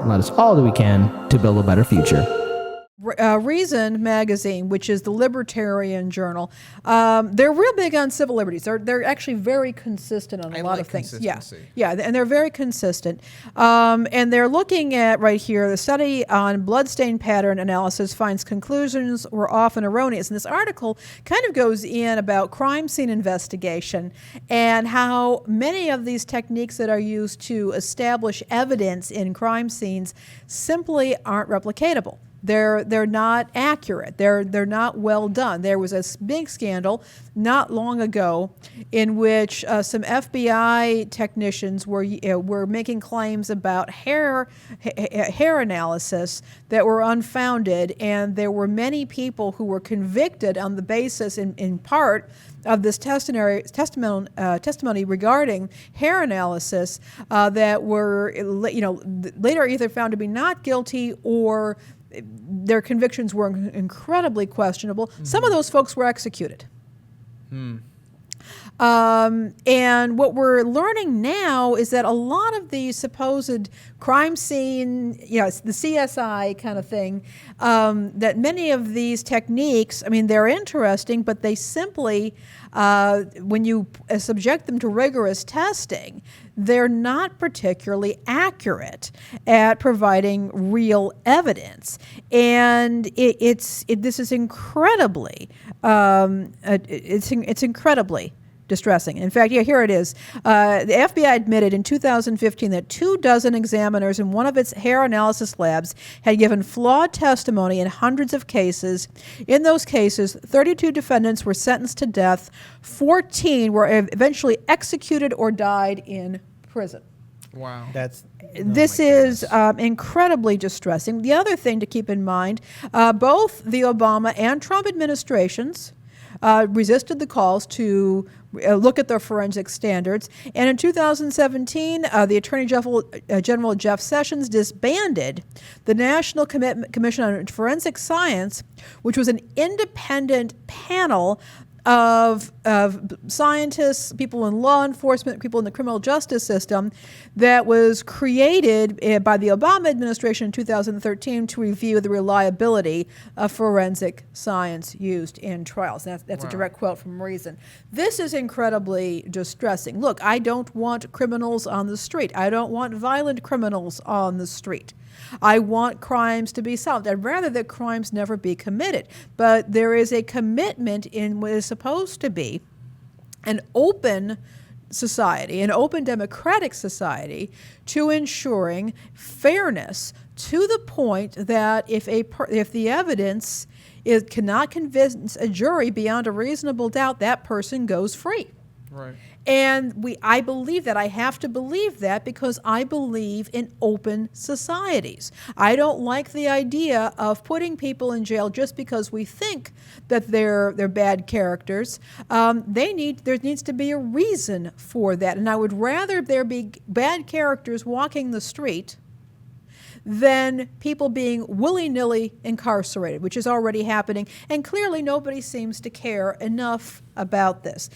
and let us all do we can to build a better future. Reason magazine, which is the libertarian journal, they're real big on civil liberties. They're actually very consistent on a lot of things. Yeah, and they're very consistent. And they're looking at right here the study on bloodstain pattern analysis finds conclusions were often erroneous. And this article kind of goes in about crime scene investigation and how many of these techniques that are used to establish evidence in crime scenes simply aren't replicatable. They're not accurate. They're not well done. There was a big scandal not long ago in which some FBI technicians were making claims about hair analysis that were unfounded, and there were many people who were convicted on the basis, in part, of this testimony regarding hair analysis that were later either found to be not guilty or their convictions were incredibly questionable. Mm-hmm. Some of those folks were executed. And what we're learning now is that a lot of these supposed crime scene, it's the CSI kind of thing, that many of these techniques, I mean, they're interesting, but they simply, when you subject them to rigorous testing, they're not particularly accurate at providing real evidence. And this is incredibly, it's incredibly distressing. In fact, here it is. The FBI admitted in 2015 that 24 examiners in one of its hair analysis labs had given flawed testimony in hundreds of cases. In those cases, 32 defendants were sentenced to death. 14 were eventually executed or died in prison. Wow. This is incredibly distressing. The other thing to keep in mind, both the Obama and Trump administrations resisted the calls to look at their forensic standards. And in 2017, the Attorney General Jeff Sessions disbanded the National Commission on Forensic Science, which was an independent panel of scientists, people in law enforcement, people in the criminal justice system that was created by the Obama administration in 2013 to review the reliability of forensic science used in trials. That's a direct quote from Reason. This is incredibly distressing. Look, I don't want criminals on the street. I don't want violent criminals on the street. I want crimes to be solved. I'd rather that crimes never be committed. But there is a commitment in what is supposed to be an open society, an open democratic society, to ensuring fairness to the point that if the evidence cannot convince a jury beyond a reasonable doubt, that person goes free. Right. And I believe that. I have to believe that because I believe in open societies. I don't like the idea of putting people in jail just because we think that they're bad characters. There needs to be a reason for that. And I would rather there be bad characters walking the street than people being willy-nilly incarcerated, which is already happening. And clearly nobody seems to care enough about this.